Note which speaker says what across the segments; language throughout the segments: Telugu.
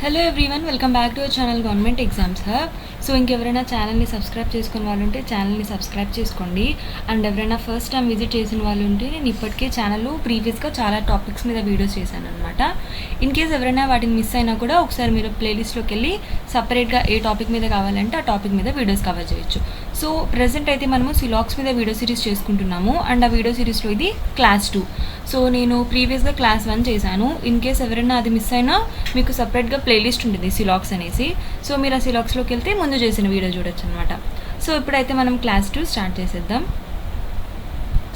Speaker 1: Hello everyone, welcome back to our channel government exams hub. So ఇంకెవరైనా ఛానల్ని సబ్స్క్రైబ్ చేసుకున్న వాళ్ళు ఉంటే ఛానల్ని సబ్స్క్రైబ్ చేసుకోండి. అండ్ ఎవరైనా ఫస్ట్ టైం విజిట్ చేసిన వాళ్ళు ఉంటే నేను ఇప్పటికే ఛానల్లో ప్రీవియస్గా చాలా టాపిక్స్ మీద వీడియోస్ చేశాను అనమాట. ఇన్ కేస్ ఎవరైనా వాటిని మిస్ అయినా కూడా ఒకసారి మీరు ప్లేలిస్ట్లోకి వెళ్ళి సపరేట్గా ఏ టాపిక్ మీద కావాలంటే ఆ టాపిక్ మీద వీడియోస్ కవర్ చేయొచ్చు. సో ప్రెజెంట్ అయితే మనము సిలాక్స్ మీద వీడియో సిరీస్ చేసుకుంటున్నాము. అండ్ ఆ వీడియో సిరీస్లో ఇది క్లాస్ 2. సో నేను ప్రీవియస్గా క్లాస్ 1 చేశాను. ఇన్ కేస్ ఎవరైనా అది మిస్ అయినా మీకు సపరేట్గా ప్లేలిస్ట్ ఉంటుంది సిలాక్స్ అనేసి. సో మీరు ఆ సిలాక్స్లోకి వెళ్తే ముందు చేసిన వీడియో చూడొచ్చు అనమాట. సో ఇప్పుడైతే మనం క్లాస్ 2 స్టార్ట్ చేసేద్దాం.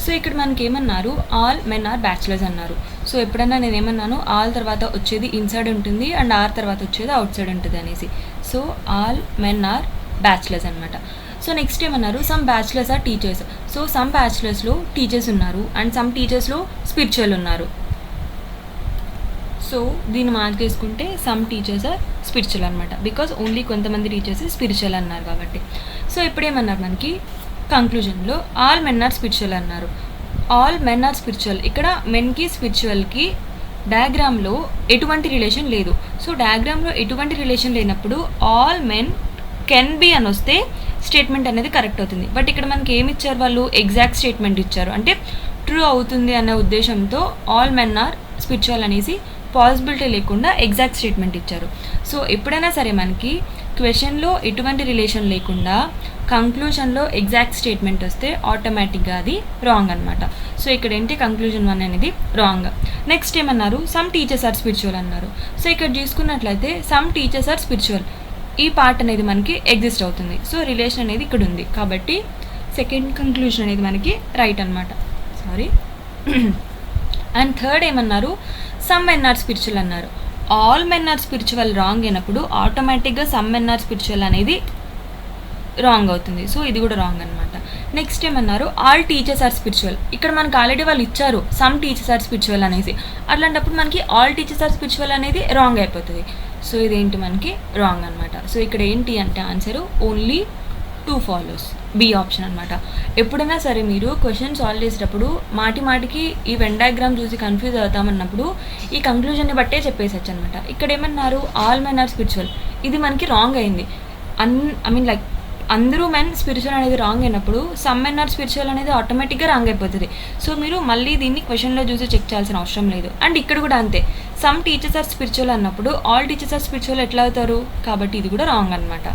Speaker 1: సో ఇక్కడ మనకి ఏమన్నారు, ఆల్ మెన్ ఆర్ బ్యాచులర్స్ అన్నారు. సో ఎప్పుడన్నా నేను ఏమన్నాను, ఆల్ తర్వాత వచ్చేది ఇన్సైడ్ ఉంటుంది అండ్ ఆర్ తర్వాత వచ్చేది అవుట్ సైడ్ ఉంటుంది అనేసి. So all men are bachelors అనమాట. సో నెక్స్ట్ ఏమన్నారు, some bachelors are teachers. So some బ్యాచులర్స్లో టీచర్స్ ఉన్నారు అండ్ సమ్ టీచర్స్లో స్పిరిచువల్ ఉన్నారు. సో దీన్ని మార్క్ చేసుకుంటే సమ్ టీచర్స్ ఆర్ స్పిరిచువల్ అనమాట, బికాజ్ ఓన్లీ కొంతమంది టీచర్స్ స్పిరిచువల్ అన్నారు కాబట్టి. సో ఇప్పుడేమన్నారు మనకి కంక్లూజన్లో ఆల్ మెన్ ఆర్ స్పిరిచువల్ అన్నారు. ఆల్ మెన్ ఆర్ స్పిరిచువల్, ఇక్కడ మెన్కి స్పిరిచువల్కి డయాగ్రామ్లో ఎటువంటి రిలేషన్ లేదు. సో డయాగ్రామ్లో ఎటువంటి రిలేషన్ లేనప్పుడు ఆల్ మెన్ కెన్ బి అని వస్తే స్టేట్మెంట్ అనేది కరెక్ట్ అవుతుంది. బట్ ఇక్కడ మనకి ఏమి ఇచ్చారు, వాళ్ళు ఎగ్జాక్ట్ స్టేట్మెంట్ ఇచ్చారు, అంటే ట్రూ అవుతుంది అనే ఉద్దేశంతో ఆల్ మెన్ ఆర్ స్పిరిచువల్ అనేసి పాసిబిలిటీ లేకుండా ఎగ్జాక్ట్ స్టేట్మెంట్ ఇచ్చారు. సో ఎప్పుడైనా సరే మనకి క్వశ్చన్లో ఎటువంటి రిలేషన్ లేకుండా కంక్లూజన్లో ఎగ్జాక్ట్ స్టేట్మెంట్ వస్తే ఆటోమేటిక్గా అది రాంగ్ అనమాట. సో ఇక్కడ ఏంటి, కంక్లూజన్ 1 అనేది రాంగ్. నెక్స్ట్ ఏమన్నారు, సమ్ టీచర్స్ ఆర్ స్పిరిచువల్ అన్నారు. సో ఇక్కడ చూసుకున్నట్లయితే సమ్ టీచర్స్ ఆర్ స్పిరిచువల్, ఈ పార్ట్ అనేది మనకి ఎగ్జిస్ట్ అవుతుంది. సో రిలేషన్ అనేది ఇక్కడ ఉంది కాబట్టి సెకండ్ కంక్లూజన్ అనేది మనకి రైట్ అనమాట. సారీ. అండ్ థర్డ్ ఏమన్నారు, సమ్ మెన్ ఆర్ స్పిరిచువల్ అన్నారు. All men are spiritual wrong అయినప్పుడు ఆటోమేటిక్గా సమ్ మెన్ ఆర్ స్పిరిచువల్ అనేది రాంగ్ అవుతుంది. సో ఇది కూడా రాంగ్ అనమాట. నెక్స్ట్ ఏమన్నారు, ఆల్ టీచర్స్ ఆర్ స్పిరిచువల్. ఇక్కడ మనకు ఆల్రెడీ వాళ్ళు ఇచ్చారు సమ్ టీచర్స్ ఆర్ స్పిరిచువల్ అనేసి, అట్లాంటప్పుడు మనకి ఆల్ టీచర్స్ ఆర్ స్పిరిచువల్ అనేది రాంగ్ అయిపోతుంది. సో ఇదేంటి మనకి రాంగ్ అనమాట. సో ఇక్కడ ఏంటి అంటే answer only 2 follows, B option అనమాట. ఎప్పుడైనా సరే మీరు క్వశ్చన్ సాల్వ్ చేసేటప్పుడు మాటికి ఈ వెన్ డయాగ్రామ్ చూసి కన్ఫ్యూజ్ అవుతామన్నప్పుడు ఈ కంక్లూజన్ని బట్టే చెప్పేసచ్చు అనమాట. ఇక్కడ ఏమన్నారు, ఆల్ మెన్ ఆర్ స్పిరిచువల్, ఇది మనకి రాంగ్ అయింది. లైక్ అందరూ మెన్ స్పిరిచువల్ అనేది రాంగ్ అయినప్పుడు సమ్ మెన్ ఆర్ స్పిరిచువల్ అనేది ఆటోమేటిక్గా రాంగ్ అయిపోతుంది. సో మీరు మళ్ళీ దీన్ని క్వశ్చన్లో చూసి చెక్ చేయాల్సిన అవసరం లేదు. అండ్ ఇక్కడ కూడా అంతే, సమ్ టీచర్స్ ఆర్ స్పిరిచువల్ అన్నప్పుడు ఆల్ టీచర్స్ ఆర్ స్పిరిచువల్ ఎట్లా అవుతారు, కాబట్టి ఇది కూడా రాంగ్ అనమాట.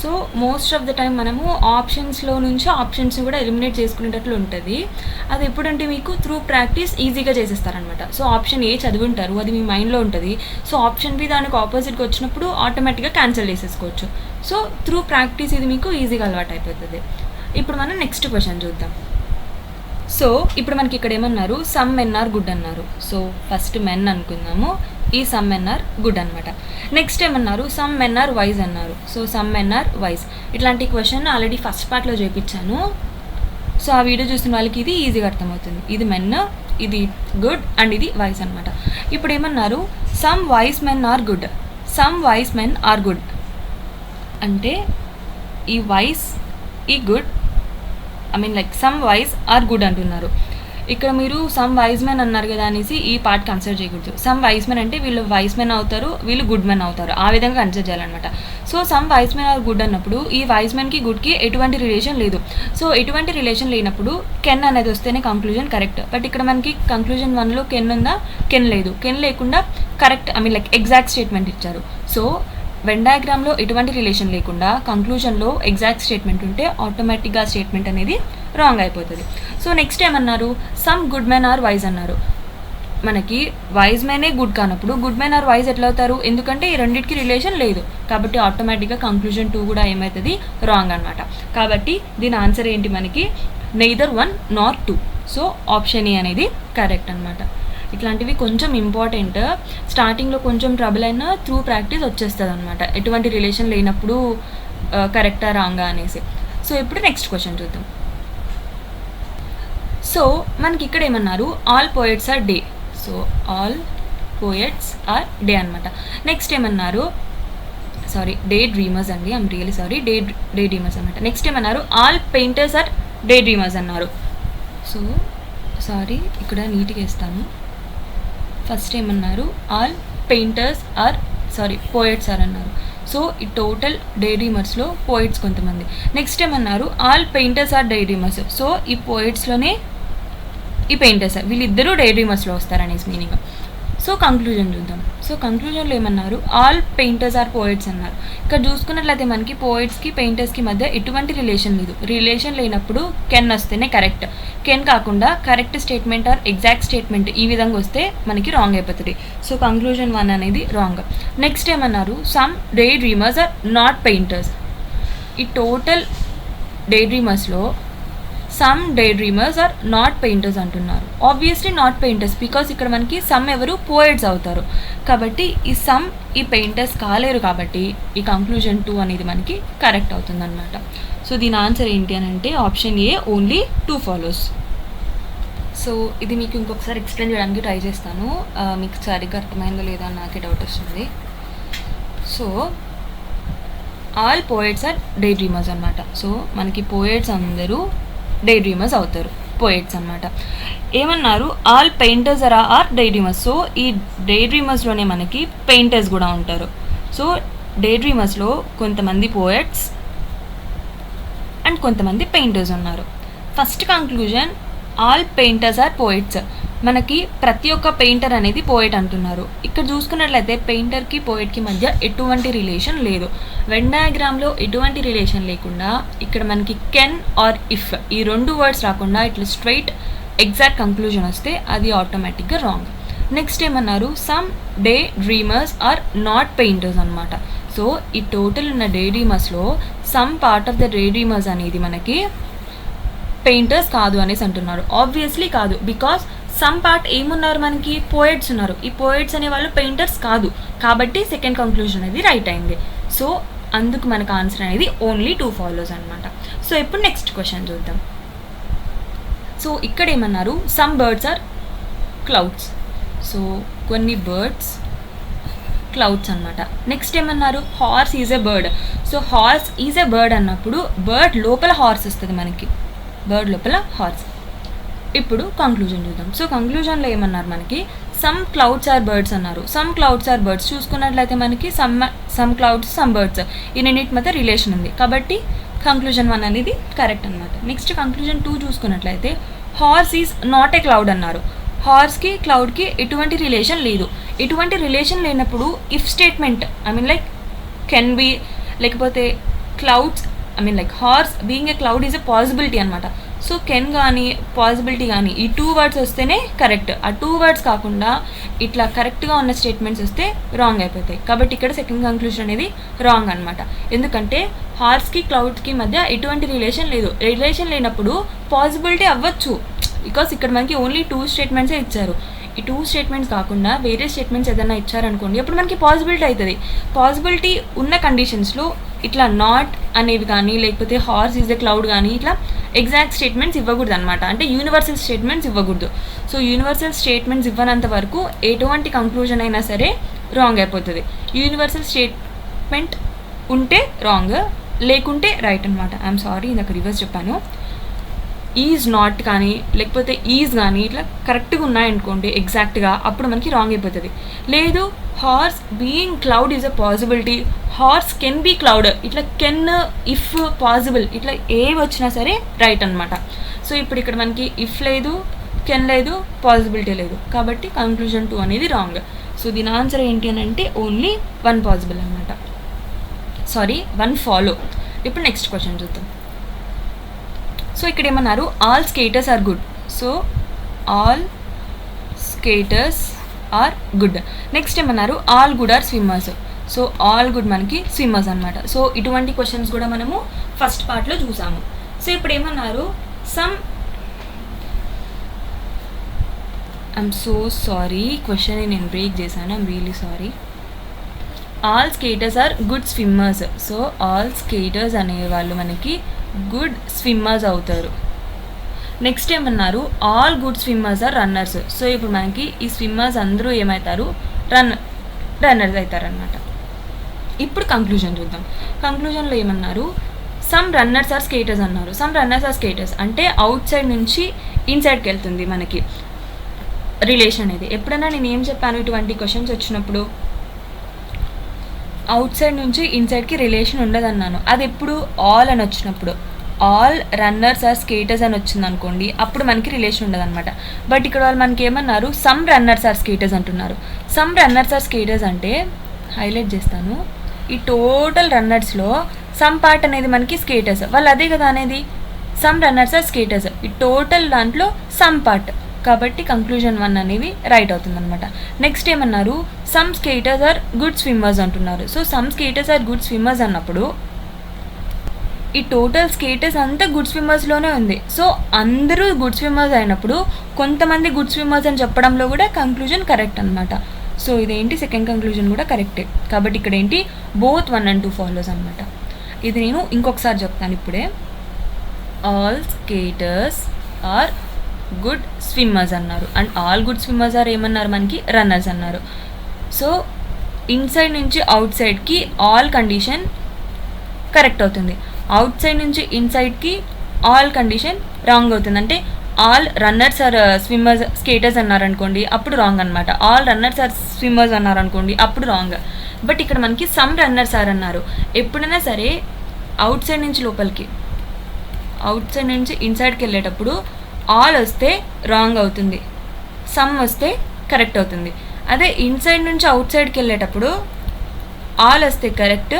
Speaker 1: So most of the time మనము ఆప్షన్స్లో నుంచి ఆప్షన్స్ని కూడా ఎలిమినేట్ చేసుకునేటట్లు ఉంటుంది. అది ఎప్పుడంటే మీకు త్రూ ప్రాక్టీస్ ఈజీగా చేసేస్తారనమాట. సో ఆప్షన్ ఏ చదివింటారు, అది మీ మైండ్లో ఉంటుంది. సో ఆప్షన్ బి దానికి ఆపోజిట్గా వచ్చినప్పుడు ఆటోమేటిక్గా క్యాన్సిల్ చేసేసుకోవచ్చు. సో త్రూ ప్రాక్టీస్ ఇది మీకు ఈజీగా అలవాటు అయిపోతుంది. ఇప్పుడు మనం నెక్స్ట్ క్వశ్చన్ చూద్దాం. సో ఇప్పుడు మనకి ఇక్కడ ఏమన్నారు, సమ్ మెన్ ఆర్ గుడ్ అన్నారు. సో ఫస్ట్ మెన్ అనుకుందాము, ఈ సమ్ మెన్ ఆర్ గుడ్ అనమాట. నెక్స్ట్ ఏమన్నారు, సమ్ మెన్ ఆర్ వైజ్ అన్నారు. So some men are wise, ఇట్లాంటి క్వశ్చన్ ఆల్రెడీ ఫస్ట్ పార్ట్లో చేయించాను. సో ఆ వీడియో చూసిన వాళ్ళకి ఇది ఈజీగా అర్థమవుతుంది. ఇది మెన్, ఇది గుడ్ అండ్ ఇది వైజ్ అనమాట. ఇప్పుడు ఏమన్నారు, some wise men are good. Some wise men are good అంటే ఈ వైజ్, ఈ good, like some wise are good అంటున్నారు. ఇక్కడ మీరు సమ్ వైజ్ మెన్ అన్నారు కదా అనేసి ఈ పార్ట్ కన్సిడర్ చేయకూడదు. సమ్ వైజ్ మెన్ అంటే వీళ్ళు వైజ్ మెన్ అవుతారు, వీళ్ళు గుడ్ మెన్ అవుతారు, ఆ విధంగా కన్సిడర్ చేయాలన్నమాట. So some wise men are good అన్నప్పుడు ఈ వైజ్ మెన్కి గుడ్కి ఎటువంటి రిలేషన్ లేదు. సో ఎటువంటి రిలేషన్ లేనప్పుడు కెన్ అనేది వస్తేనే కంక్లూజన్ కరెక్ట్. బట్ ఇక్కడ మనకి కంక్లూజన్ 1లో కెన్ ఉందా, కెన్ లేదు. కెన్ లేకుండా కరెక్ట్ లైక్ ఎగ్జాక్ట్ స్టేట్మెంట్ ఇచ్చారు. సో వెన్ డయాగ్రామ్లో ఎటువంటి రిలేషన్ లేకుండా కంక్లూజన్లో ఎగ్జాక్ట్ స్టేట్మెంట్ ఉంటే ఆటోమేటిక్గా స్టేట్మెంట్ అనేది రాంగ్ అయిపోతుంది. సో నెక్స్ట్ ఏమన్నారు, some good men are wise అన్నారు. మనకి వైజ్ మెనే గుడ్ కానప్పుడు గుడ్ మెన్ ఆర్ వైజ్ ఎట్లా అవుతారు, ఎందుకంటే ఈ రెండింటికి రిలేషన్ లేదు కాబట్టి ఆటోమేటిక్గా కంక్లూజన్ 2 కూడా ఏమవుతుంది, రాంగ్ అనమాట. కాబట్టి దీని ఆన్సర్ ఏంటి మనకి, neither 1 Nar 2. So option A అనేది కరెక్ట్ అనమాట. ఇట్లాంటివి కొంచెం ఇంపార్టెంట్, స్టార్టింగ్లో కొంచెం ట్రబుల్ అయినా త్రూ ప్రాక్టీస్ వచ్చేస్తుంది అనమాట, ఎటువంటి రిలేషన్ లేనప్పుడు కరెక్టా రాంగా అనేసి. సో ఇప్పుడు నెక్స్ట్ క్వశ్చన్ చూద్దాం. సో మనకి ఇక్కడ ఏమన్నారు, all poets are day. So all poets are day అనమాట. నెక్స్ట్ ఏమన్నారు, డే డ్రీమర్స్ అండి, I'm really sorry, day dreamers అనమాట. నెక్స్ట్ ఏమన్నారు, all painters are day dreamers అన్నారు. సో సారీ, ఇక్కడ నీట్గా ఇస్తాను. ఫస్ట్ ఏమన్నారు, all painters are poets are అన్నారు. సో ఈ టోటల్ డే డ్రీమర్స్లో పోయిట్స్ కొంతమంది. నెక్స్ట్ ఏమన్నారు, all painters are day dreamers. So ఈ పోయిట్స్లోనే ఈ పెయింటర్స్ వీళ్ళిద్దరూ డే డ్రీమర్స్లో వస్తారనేసి మీనింగ్. సో కంక్లూజన్ చూద్దాం. సో కంక్లూజన్లో ఏమన్నారు, ఆల్ పెయింటర్స్ ఆర్ పోయిట్స్ అన్నారు. ఇక్కడ చూసుకున్నట్లయితే మనకి పోయిట్స్కి పెయింటర్స్కి మధ్య ఎటువంటి రిలేషన్ లేదు. రిలేషన్ లేనప్పుడు కెన్ వస్తేనే కరెక్ట్. కెన్ కాకుండా correct statement or exact statement ఈ విధంగా వస్తే మనకి రాంగ్ అయిపోతుంది. సో కంక్లూజన్ 1 అనేది రాంగ్. నెక్స్ట్ ఏమన్నారు, some day dreamers are not painters. ఈ టోటల్ డే డ్రీమర్స్లో some day dreamers are not painters అంటున్నారు. ఆబ్వియస్లీ నాట్ పెయింటర్స్, బికాస్ ఇక్కడ మనకి సమ్ ఎవరు పోయిట్స్ అవుతారు. కాబట్టి ఈ సమ్ ఈ పెయింటర్స్ కాలేరు, కాబట్టి ఈ కంక్లూజన్ 2 అనేది మనకి కరెక్ట్ అవుతుందన్నమాట. సో దీని ఆన్సర్ ఏంటి అని అంటే option A, only 2 follows. So ఇది మీకు ఇంకొకసారి ఎక్స్ప్లెయిన్ చేయడానికి ట్రై చేస్తాను. మీకు సరిగ్గా అర్థమైందో లేదో అని నాకే డౌట్ వస్తుంది. So all poets are day dreamers అనమాట. సో మనకి పోయిట్స్ అందరూ డే డ్రీమర్స్ అవుతారు, పోయిట్స్ అనమాట. ఏమన్నారు, all painters are day dreamers. So ఈ డే డ్రీమర్స్లోనే మనకి పెయింటర్స్ కూడా ఉంటారు. సో డే డ్రీమర్స్లో కొంతమంది పోయిట్స్ అండ్ కొంతమంది పెయింటర్స్ ఉన్నారు. First conclusion, all painters are poets. మనకి ప్రతి ఒక్క పెయింటర్ అనేది పోయిట్ అంటున్నారు. ఇక్కడ చూసుకున్నట్లయితే పెయింటర్కి పోయిట్కి మధ్య ఎటువంటి రిలేషన్ లేదు. వెన్ డయాగ్రామ్లో ఎటువంటి రిలేషన్ లేకుండా ఇక్కడ మనకి కెన్ ఆర్ ఇఫ్ ఈ 2 వర్డ్స్ రాకుండా ఇట్లా స్ట్రైట్ ఎగ్జాక్ట్ కంక్లూజన్ వస్తే అది ఆటోమేటిక్గా రాంగ్. నెక్స్ట్ ఏమన్నారు, some day dreamers are not painters అనమాట. సో ఈ టోటల్ ఉన్న డే డ్రీమర్స్లో some part of the day dreamers అనేది మనకి పెయింటర్స్ కాదు అనేసి అంటున్నారు. ఆబ్వియస్లీ కాదు, బికాస్ సమ్ పార్ట్ ఏమున్నారు, మనకి పోయిట్స్ ఉన్నారు. ఈ పోయిట్స్ అనే వాళ్ళు పెయింటర్స్ కాదు, కాబట్టి సెకండ్ కంక్లూజన్ అనేది రైట్ అయింది. సో అందుకు మనకు ఆన్సర్ అనేది ఓన్లీ 2 ఫాలోస్ అనమాట. సో ఇప్పుడు నెక్స్ట్ క్వశ్చన్ చూద్దాం. సో ఇక్కడ ఏమన్నారు, some birds are clouds. So కొన్ని బర్డ్స్ క్లౌడ్స్ అనమాట. నెక్స్ట్ ఏమన్నారు, horse is a bird. So horse is a bird అన్నప్పుడు బర్డ్ లోపల హార్స్ వస్తుంది మనకి, బర్డ్ లోపల హార్స్. ఇప్పుడు కంక్లూజన్ చూద్దాం. సో కంక్లూజన్లో ఏమన్నారు, మనకి సమ్ క్లౌడ్స్ ఆర్ బర్డ్స్ అన్నారు. సమ్ క్లౌడ్స్ ఆర్ బర్డ్స్ చూసుకున్నట్లయితే మనకి సమ్ క్లౌడ్స్ సమ్ బర్డ్స్ ఈ రెండింటి మధ్య రిలేషన్ ఉంది, కాబట్టి కంక్లూజన్ 1 అనేది కరెక్ట్ అనమాట. నెక్స్ట్ కంక్లూజన్ 2 చూసుకున్నట్లయితే horse is not a cloud అన్నారు. హార్స్కి క్లౌడ్కి ఎటువంటి రిలేషన్ లేదు. ఎటువంటి రిలేషన్ లేనప్పుడు if statement like can be, లేకపోతే clouds like horse being a cloud is a possibility అనమాట. సో కెన్ కానీ పాసిబిలిటీ కానీ ఈ 2 వర్డ్స్ వస్తేనే కరెక్ట్. ఆ 2 వర్డ్స్ కాకుండా ఇట్లా కరెక్ట్గా ఉన్న స్టేట్మెంట్స్ వస్తే రాంగ్ అయిపోతాయి. కాబట్టి ఇక్కడ సెకండ్ కంక్లూజన్ అనేది రాంగ్ అనమాట. ఎందుకంటే హార్స్కి క్లౌడ్కి మధ్య ఎటువంటి రిలేషన్ లేదు. రిలేషన్ లేనప్పుడు పాసిబిలిటీ అవ్వచ్చు, బికాస్ ఇక్కడ మనకి ఓన్లీ 2 స్టేట్మెంట్సే ఇచ్చారు. ఈ 2 స్టేట్మెంట్స్ కాకుండా వేరే స్టేట్మెంట్స్ ఏదైనా ఇచ్చారనుకోండి, అప్పుడు మనకి పాసిబిలిటీ అవుతుంది. పాసిబిలిటీ ఉన్న కండిషన్స్లో ఇట్లా నాట్ అనేవి కానీ, లేకపోతే హార్స్ ఈజ్ ఎ క్లౌడ్ కానీ ఇట్లా ఎగ్జాక్ట్ స్టేట్మెంట్స్ ఇవ్వకూడదు అనమాట. అంటే యూనివర్సల్ స్టేట్మెంట్స్ ఇవ్వకూడదు. సో యూనివర్సల్ స్టేట్మెంట్స్ ఇవ్వనంత వరకు ఎటువంటి కంక్లూజన్ అయినా సరే రాంగ్ అయిపోతుంది. యూనివర్సల్ స్టేట్మెంట్ ఉంటే రాంగ్, లేకుంటే రైట్ అనమాట. ఐఎమ్ సారీ, ఇందాక రివర్స్ చెప్పాను. ఈజ్ నాట్ కానీ లేకపోతే ఈజ్ కానీ ఇట్లా కరెక్ట్గా ఉన్నాయనుకోండి ఎగ్జాక్ట్గా, అప్పుడు మనకి రాంగ్ అయిపోతుంది. లేదు, horse being cloud is a possibility, horse can be cloud, ఇట్లా కెన్, ఇఫ్, పాసిబుల్ ఇట్లా ఏవి వచ్చినా సరే రైట్ అనమాట. సో ఇప్పుడు ఇక్కడ మనకి ఇఫ్ లేదు, కెన్ లేదు, పాసిబిలిటీ లేదు, కాబట్టి కంక్లూజన్ 2 అనేది రాంగ్. సో దీని ఆన్సర్ ఏంటి అని అంటే ఓన్లీ 1 పాసిబుల్ అనమాట. 1 ఫాలో. ఇప్పుడు నెక్స్ట్ క్వశ్చన్ చూద్దాం. సో ఇక్కడ ఏమన్నారు, all skaters are good. So all skaters are good. Next ఏమన్నారు, all good are swimmers. So all good మనకి స్విమ్మర్స్ అనమాట. సో ఇటువంటి క్వశ్చన్స్ కూడా మనము ఫస్ట్ పార్ట్లో చూసాము. సో ఇప్పుడు ఏమన్నారు, ఐఎమ్ సో సారీ, క్వశ్చన్ని నేను బ్రేక్ చేశాను, I'm really sorry. All skaters are good swimmers. So all skaters అనేవాళ్ళు మనకి గుడ్ స్విమ్మర్స్ అవుతారు. నెక్స్ట్ ఏమన్నారు, all good swimmers are runners. So ఇప్పుడు మనకి ఈ స్విమ్మర్స్ అందరూ ఏమవుతారు, రన్నర్స్ అవుతారనమాట. ఇప్పుడు కంక్లూజన్ చూద్దాం. కంక్లూజన్లో ఏమన్నారు, సమ్ రన్నర్స్ ఆర్ స్కేటర్స్ అన్నారు. సమ్ రన్నర్స్ ఆర్ స్కేటర్స్ అంటే అవుట్ సైడ్ నుంచి ఇన్సైడ్కి వెళ్తుంది మనకి రిలేషన్ అనేది. ఎప్పుడైనా నేను ఏం చెప్పాను ఇటువంటి క్వశ్చన్స్ వచ్చినప్పుడు, అవుట్ సైడ్ నుంచి ఇన్సైడ్కి రిలేషన్ ఉండదు అన్నాను. అది ఎప్పుడు ఆల్ అని వచ్చినప్పుడు, ఆల్ రన్నర్స్ ఆర్ స్కేటర్స్ అని వచ్చింది అనుకోండి, అప్పుడు మనకి రిలేషన్ ఉండదు అనమాట. బట్ ఇక్కడ వాళ్ళు మనకి ఏమన్నారు, సమ్ రన్నర్స్ ఆర్ స్కేటర్స్ అంటున్నారు. సమ్ రన్నర్స్ ఆర్ స్కేటర్స్ అంటే హైలైట్ చేస్తాను, ఈ టోటల్ రన్నర్స్లో సమ్ పార్ట్ అనేది మనకి స్కేటర్స్, వాళ్ళు అదే కదా అనేది, సమ్ రన్నర్స్ ఆర్ స్కేటర్స్, ఈ టోటల్ దాంట్లో సమ్ పార్ట్, కాబట్టి కంక్లూజన్ 1 అనేది రైట్ అవుతుంది అనమాట. నెక్స్ట్ ఏమన్నారు, some skaters are good swimmers అంటున్నారు. So some skaters are good swimmers అన్నప్పుడు ఈ టోటల్ స్కేటర్స్ అంతా గుడ్ స్విమ్మర్స్లోనే ఉంది. సో అందరూ గుడ్ స్విమ్మర్స్ అయినప్పుడు కొంతమంది గుడ్ స్విమ్మర్స్ అని చెప్పడంలో కూడా కంక్లూజన్ కరెక్ట్ అనమాట. సో ఇదేంటి, సెకండ్ కంక్లూజన్ కూడా కరెక్టే. కాబట్టి ఇక్కడ ఏంటి, బోత్ 1 and 2 ఫాలోస్ అనమాట. ఇది నేను ఇంకొకసారి చెప్తాను ఇప్పుడే. All skaters are good swimmers అన్నారు, and all good swimmers are ఏమన్నారు మనకి, రన్నర్స్ అన్నారు. సో ఇన్సైడ్ నుంచి అవుట్ సైడ్కి ఆల్ కండిషన్ కరెక్ట్ అవుతుంది, అవుట్ సైడ్ నుంచి ఇన్సైడ్కి ఆల్ కండిషన్ రాంగ్ అవుతుంది. అంటే all runners are swimmers skaters అన్నారనుకోండి అప్పుడు రాంగ్ అనమాట, ఆల్ రన్నర్స్ ఆర్ స్విమ్మర్స్ అన్నారనుకోండి అప్పుడు రాంగ్. బట్ ఇక్కడ మనకి సమ్ రన్నర్స్ ఆర్ అన్నారు. ఎప్పుడైనా సరే అవుట్ సైడ్ నుంచి లోపలికి, అవుట్ సైడ్ నుంచి ఇన్సైడ్కి వెళ్ళేటప్పుడు ఆల్ వస్తే రాంగ్ అవుతుంది, సమ్ వస్తే కరెక్ట్ అవుతుంది. అదే ఇన్సైడ్ నుంచి అవుట్ సైడ్కి వెళ్ళేటప్పుడు ఆల్ వస్తే కరెక్ట్,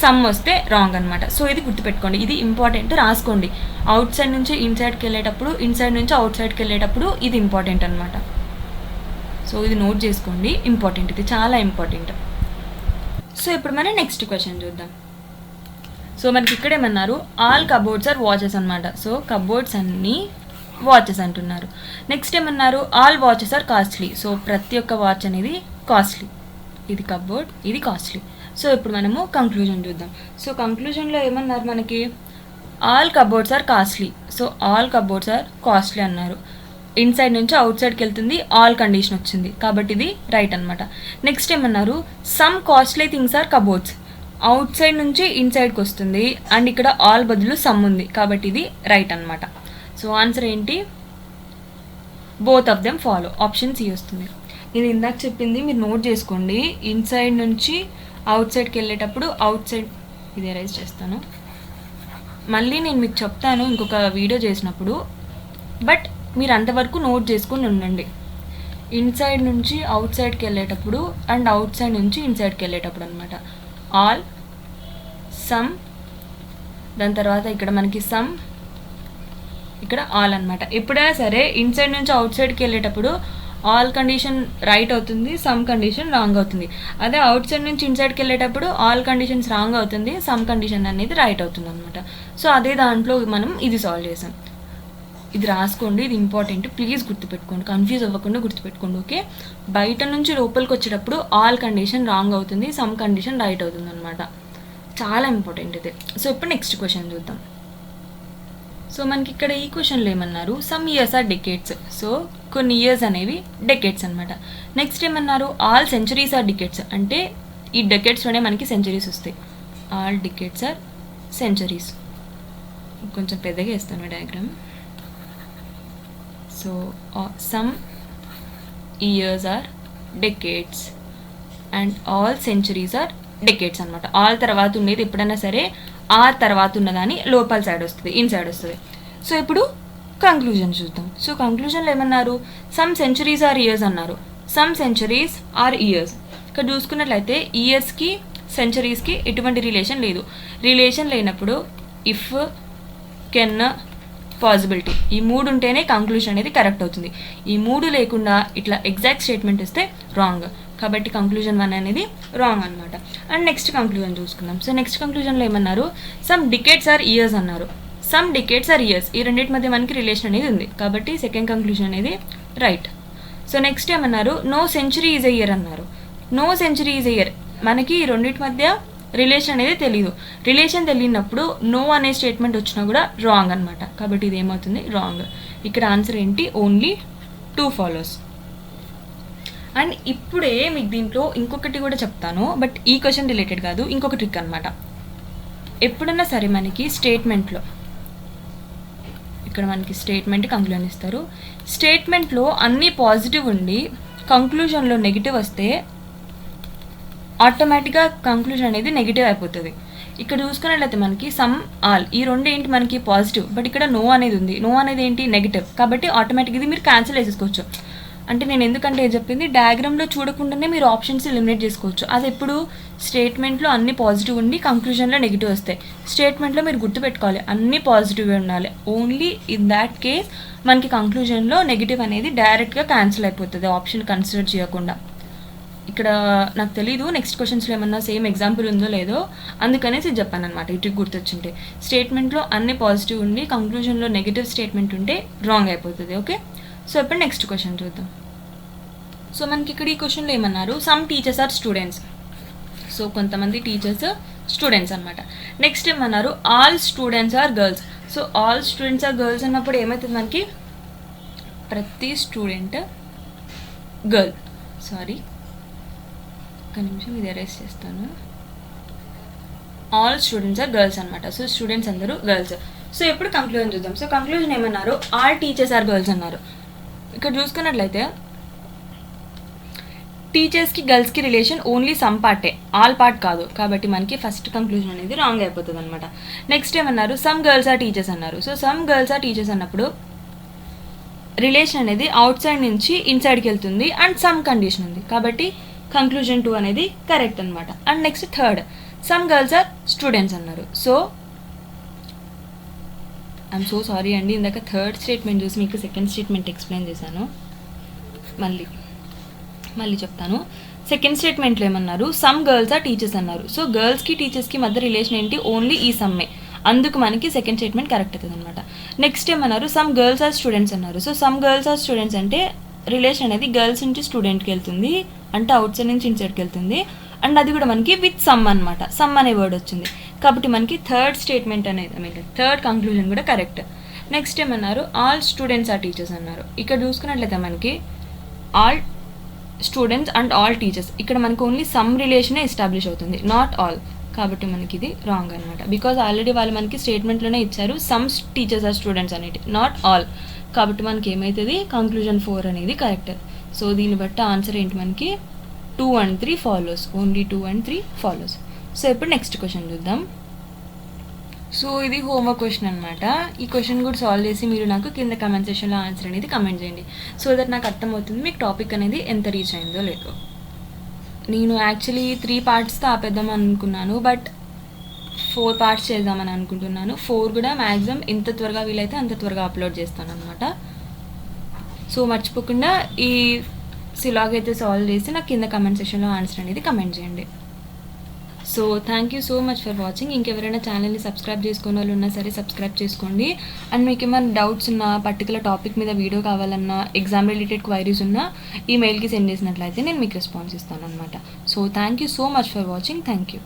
Speaker 1: సమ్ వస్తే రాంగ్ అనమాట. సో ఇది గుర్తుపెట్టుకోండి, ఇది ఇంపార్టెంట్, రాసుకోండి. అవుట్ సైడ్ నుంచి ఇన్సైడ్కి వెళ్ళేటప్పుడు, ఇన్సైడ్ నుంచి అవుట్ సైడ్కి వెళ్ళేటప్పుడు ఇది ఇంపార్టెంట్ అనమాట. సో ఇది నోట్ చేసుకోండి, ఇంపార్టెంట్, ఇది చాలా ఇంపార్టెంట్. సో ఇప్పుడు మనం నెక్స్ట్ క్వశ్చన్ చూద్దాం. సో మనకి ఇక్కడ ఏమన్నారు, ఆల్ కబోర్డ్స్ ఆర్ వాచెస్ అనమాట. సో కబోర్డ్స్ అన్నీ వాచెస్ అంటున్నారు. నెక్స్ట్ ఏమన్నారు, all watches are costly. So ప్రతి ఒక్క వాచ్ అనేది కాస్ట్లీ, ఇది కబోర్డ్, ఇది కాస్ట్లీ. సో ఇప్పుడు మనము కంక్లూజన్ చూద్దాం. సో కంక్లూజన్లో ఏమన్నారు మనకి, all cupboards are costly. So all cupboards are costly అన్నారు. ఇన్సైడ్ నుంచి అవుట్ సైడ్కి వెళ్తుంది, ఆల్ కండిషన్ వచ్చింది, కాబట్టి ఇది రైట్ అనమాట. నెక్స్ట్ ఏమన్నారు, some costly things are cupboards. Outside నుంచి ఇన్సైడ్కి వస్తుంది, అండ్ ఇక్కడ ఆల్ బదులు సమ్ ఉంది, కాబట్టి ఇది రైట్ అనమాట. సో ఆన్సర్ ఏంటి, both of them follow, option C వస్తుంది. నేను ఇందాక చెప్పింది మీరు నోట్ చేసుకోండి. ఇన్సైడ్ నుంచి అవుట్ సైడ్కి వెళ్ళేటప్పుడు అవుట్ సైడ్, ఇది ఎరైజ్ చేస్తాను, మళ్ళీ నేను మీకు చెప్తాను ఇంకొక వీడియో చేసినప్పుడు, బట్ మీరు అంతవరకు నోట్ చేసుకొని ఉండండి. ఇన్సైడ్ నుంచి అవుట్ సైడ్కి వెళ్ళేటప్పుడు అండ్ అవుట్ సైడ్ నుంచి ఇన్సైడ్కి వెళ్ళేటప్పుడు అనమాట. ఆల్, సమ్, దాని తర్వాత ఇక్కడ మనకి సమ్, ఇక్కడ ఆల్ అనమాట. ఎప్పుడైనా సరే ఇన్సైడ్ నుంచి అవుట్ సైడ్కి వెళ్ళేటప్పుడు ఆల్ కండిషన్ రైట్ అవుతుంది, సమ్ కండిషన్ రాంగ్ అవుతుంది. అదే అవుట్ సైడ్ నుంచి ఇన్సైడ్కి వెళ్ళేటప్పుడు ఆల్ కండిషన్స్ రాంగ్ అవుతుంది, సమ్ కండిషన్ అనేది రైట్ అవుతుంది అనమాట. సో అదే దాంట్లో మనం ఇది సాల్వ్ చేసాం. ఇది రాసుకోండి, ఇది ఇంపార్టెంట్, ప్లీజ్ గుర్తుపెట్టుకోండి, కన్ఫ్యూజ్ అవ్వకుండా గుర్తుపెట్టుకోండి. ఓకే, బయట నుంచి లోపలికి వచ్చేటప్పుడు ఆల్ కండిషన్ రాంగ్ అవుతుంది, సమ్ కండిషన్ రైట్ అవుతుంది అనమాట. చాలా ఇంపార్టెంట్ ఇది. సో ఇప్పుడు నెక్స్ట్ క్వశ్చన్ చూద్దాం. సో మనకి ఇక్కడ ఈ క్వశ్చన్లో ఏమన్నారు, some years are decades. So కొన్ని ఇయర్స్ అనేవి డెకేడ్స్ అనమాట. నెక్స్ట్ ఏమన్నారు, ఆల్ సెంచరీస్ ఆర్ డికేడ్స్. అంటే ఈ డెకేడ్స్లోనే మనకి సెంచరీస్ వస్తాయి. All decades are centuries. కొంచెం పెద్దగా వేస్తాను diagram. So some years are decades and all centuries are decades అనమాట. ఆల్ తర్వాత ఉండేది ఎప్పుడైనా సరే ఆర్ తర్వాత ఉన్నదాని లోపల సైడ్ వస్తుంది, ఇన్ సైడ్ వస్తుంది. సో ఇప్పుడు కంక్లూజన్ చూద్దాం. సో కంక్లూజన్లో ఏమన్నారు, సమ్ సెంచరీస్ ఆర్ ఇయర్స్ అన్నారు. Some centuries are years. ఇక్కడ చూసుకున్నట్లయితే ఇయర్స్కి సెంచరీస్కి ఎటువంటి రిలేషన్ లేదు. రిలేషన్ లేనప్పుడు ఇఫ్, కెన్, పాసిబిలిటీ, ఈ మూడు ఉంటేనే కంక్లూజన్ అనేది కరెక్ట్ అవుతుంది. ఈ మూడు లేకుండా ఇట్లా ఎగ్జాక్ట్ స్టేట్మెంట్ ఇస్తే రాంగ్. కాబట్టి కంక్లూజన్ 1 అనేది రాంగ్ అనమాట. అండ్ నెక్స్ట్ కంక్లూజన్ చూసుకుందాం. సో నెక్స్ట్ కంక్లూజన్లో ఏమన్నారు, సమ్ డికేడ్స్ ఆర్ ఇయర్స్ అన్నారు. సమ్ డికేడ్స్ ఆర్ ఇయర్స్, ఈ రెండింటి మధ్య మనకి రిలేషన్ అనేది ఉంది, కాబట్టి సెకండ్ కంక్లూజన్ అనేది రైట్. సో నెక్స్ట్ ఏమన్నారు, no century is a year అన్నారు. No century is a year, మనకి ఈ రెండింటి మధ్య రిలేషన్ అనేది తెలియదు. రిలేషన్ తెలియనప్పుడు నో అనే స్టేట్మెంట్ వచ్చినా కూడా రాంగ్ అనమాట. కాబట్టి ఇది ఏమవుతుంది, రాంగ్. ఇక్కడ ఆన్సర్ ఏంటి, ఓన్లీ 2 ఫాలోస్. అండ్ ఇప్పుడే మీకు దీంట్లో ఇంకొకటి కూడా చెప్తాను, బట్ ఈ క్వశ్చన్ రిలేటెడ్ కాదు, ఇంకొక ట్రిక్ అనమాట. ఎప్పుడన్నా సరే మనకి స్టేట్మెంట్లో, ఇక్కడ మనకి స్టేట్మెంట్ కంక్లూజన్ ఇస్తారు. స్టేట్మెంట్లో అన్నీ పాజిటివ్ ఉండి కంక్లూజన్లో నెగిటివ్ వస్తే ఆటోమేటిక్గా కంక్లూజన్ అనేది నెగిటివ్ అయిపోతుంది. ఇక్కడ చూసుకున్నట్లయితే మనకి సమ్ ఆల్ ఈ రెండు ఏంటి మనకి పాజిటివ్, బట్ ఇక్కడ నో అనేది ఉంది. నో అనేది ఏంటి నెగిటివ్, కాబట్టి ఆటోమేటిక్ ఇది మీరు క్యాన్సిల్ చేసేసుకోవచ్చు. అంటే నేను ఎందుకంటే ఏం చెప్పింది, డయాగ్రామ్లో చూడకుండానే మీరు ఆప్షన్స్ ఎలిమినేట్ చేసుకోవచ్చు. అది ఎప్పుడు స్టేట్మెంట్లో అన్ని పాజిటివ్ ఉండి కంక్లూజన్లో నెగిటివ్ వస్తాయి. స్టేట్మెంట్లో మీరు గుర్తుపెట్టుకోవాలి అన్ని పాజిటివ్ ఉండాలి. ఓన్లీ ఇన్ దాట్ కేస్ మనకి కంక్లూజన్లో నెగిటివ్ అనేది డైరెక్ట్గా క్యాన్సిల్ అయిపోతుంది ఆప్షన్ కన్సిడర్ చేయకుండా. ఇక్కడ నాకు తెలీదు నెక్స్ట్ క్వశ్చన్స్లో ఏమన్నా సేమ్ ఎగ్జాంపుల్ ఉందో లేదో, అందుకనేసి చెప్పాను అనమాట. ఇటు గుర్తొచ్చుంటే స్టేట్మెంట్లో అన్ని పాజిటివ్ ఉండి కంక్లూజన్లో నెగిటివ్ స్టేట్మెంట్ ఉంటే రాంగ్ అయిపోతుంది. ఓకే, సో ఇప్పుడు నెక్స్ట్ క్వశ్చన్ చూద్దాం. సో మనకి ఇక్కడ ఈ క్వశ్చన్లో ఏమన్నారు, some teachers are students. So కొంతమంది టీచర్స్ స్టూడెంట్స్ అనమాట. నెక్స్ట్ ఏమన్నారు, all students are girls. So all students are girls అన్నప్పుడు ఏమవుతుంది మనకి, ప్రతి స్టూడెంట్ గర్ల్. సారీ ఒక నిమిషం ఇది ఎరేస్ చేస్తాను. ఆల్ స్టూడెంట్స్ ఆర్ గర్ల్స్ అనమాట. సో స్టూడెంట్స్ అందరూ గర్ల్స్. సో ఎప్పుడు కంక్లూజన్ చూద్దాం. సో కంక్లూజన్ ఏమన్నారు, ఆల్ టీచర్స్ ఆర్ గర్ల్స్ అన్నారు. ఇక్కడ చూసుకున్నట్లయితే టీచర్స్కి గర్ల్స్కి రిలేషన్ ఓన్లీ సమ్ పార్టే, ఆల్ పార్ట్ కాదు. కాబట్టి మనకి ఫస్ట్ కంక్లూజన్ అనేది రాంగ్ అయిపోతుంది అనమాట. నెక్స్ట్ ఏమన్నారు, సమ్ గర్ల్స్ ఆర్ టీచర్స్ అన్నారు. So some girls are teachers అన్నప్పుడు రిలేషన్ అనేది అవుట్ సైడ్ నుంచి ఇన్సైడ్కి వెళ్తుంది అండ్ సమ్ కండిషన్ ఉంది. కాబట్టి కంక్లూజన్ 2 అనేది కరెక్ట్ అనమాట. And next third, some girls are students అన్నారు. సో ఐఎమ్ సో సారీ అండి, ఇందాక థర్డ్ స్టేట్మెంట్ చూసి మీకు సెకండ్ స్టేట్మెంట్ ఎక్స్ప్లెయిన్ చేశాను. మళ్ళీ చెప్తాను. సెకండ్ స్టేట్మెంట్లో ఏమన్నారు, సమ్ గర్ల్స్ ఆర్ టీచర్స్ అన్నారు. సో గర్ల్స్కి టీచర్స్కి మధ్య రిలేషన్ ఏంటి, ఓన్లీ ఈ సమ్మే. అందుకు మనకి సెకండ్ స్టేట్మెంట్ కరెక్ట్ అవుతుంది అనమాట. నెక్స్ట్ ఏమన్నారు, సమ్ గర్ల్స్ ఆర్ స్టూడెంట్స్ అన్నారు. So some girls are students అంటే రిలేషన్ అనేది గర్ల్స్ నుంచి స్టూడెంట్కి వెళ్తుంది, అంటే అవుట్ సైడ్ నుంచి ఇన్సైడ్కి వెళ్తుంది. అండ్ అది కూడా మనకి విత్ సమ్ అనమాట. సమ్ అనే వర్డ్ వచ్చింది కాబట్టి మనకి థర్డ్ స్టేట్మెంట్ అనేది థర్డ్ కంక్లూజన్ కూడా కరెక్ట్. నెక్స్ట్ ఏమన్నారు, ఆల్ స్టూడెంట్స్ ఆర్ టీచర్స్ అన్నారు. ఇక్కడ చూసుకున్నట్లయితే మనకి all students and all teachers, ఇక్కడ మనకు ఓన్లీ సమ్ రిలేషనే ఎస్టాబ్లిష్ అవుతుంది, నాట్ ఆల్. కాబట్టి మనకి ఇది రాంగ్ అనమాట. బికాజ్ ఆల్రెడీ వాళ్ళు మనకి స్టేట్మెంట్లోనే ఇచ్చారు సమ్ టీచర్స్ ఆర్ స్టూడెంట్స్ అనేది, నాట్ ఆల్. కాబట్టి మనకి ఏమవుతుంది, కంక్లూజన్ 4 అనేది కరెక్ట్. సో దీన్ని బట్టి ఆన్సర్ ఏంటి మనకి 2 and 3 follows, only 2 and 3 follows. So ఇప్పుడు నెక్స్ట్ క్వశ్చన్ చూద్దాం. సో ఇది హోంవర్క్ క్వశ్చన్ అనమాట. ఈ క్వశ్చన్ కూడా సాల్వ్ చేసి మీరు నాకు కింద కమెంట్ సెక్షన్లో ఆన్సర్ అనేది కమెంట్ చేయండి. సో దట్ నాకు అర్థమవుతుంది మీకు టాపిక్ అనేది ఎంత రీచ్ అయిందో లేదో. నేను యాక్చువల్లీ 3 పార్ట్స్తో ఆపేద్దాం అనుకున్నాను, బట్ 4 పార్ట్స్ చేద్దామని అనుకుంటున్నాను. 4 కూడా మ్యాక్సిమం ఎంత త్వరగా వీలైతే అంత త్వరగా అప్లోడ్ చేస్తాను అనమాట. సో మర్చిపోకుండా ఈ సిలాగ్ అయితే సాల్వ్ చేసి నాకు కింద కమెంట్ సెక్షన్లో ఆన్సర్ అనేది కమెంట్ చేయండి. So thank you so much for watching. ఇంకెవరైనా ఛానల్ని సబ్స్క్రైబ్ చేసుకునే వాళ్ళు ఉన్నా సరే సబ్స్క్రైబ్ చేసుకోండి. అండ్ మీకు ఏమైనా డౌట్స్ ఉన్నా, పర్టికులర్ టాపిక్ మీద వీడియో కావాలన్నా, ఎగ్జామ్ రిలేటెడ్ క్వైరీస్ ఉన్నా ఈమెయిల్కి సెండ్ చేసినట్లయితే నేను మీకు రెస్పాన్స్ ఇస్తాను అనమాట. So thank you so much for watching. Thank you.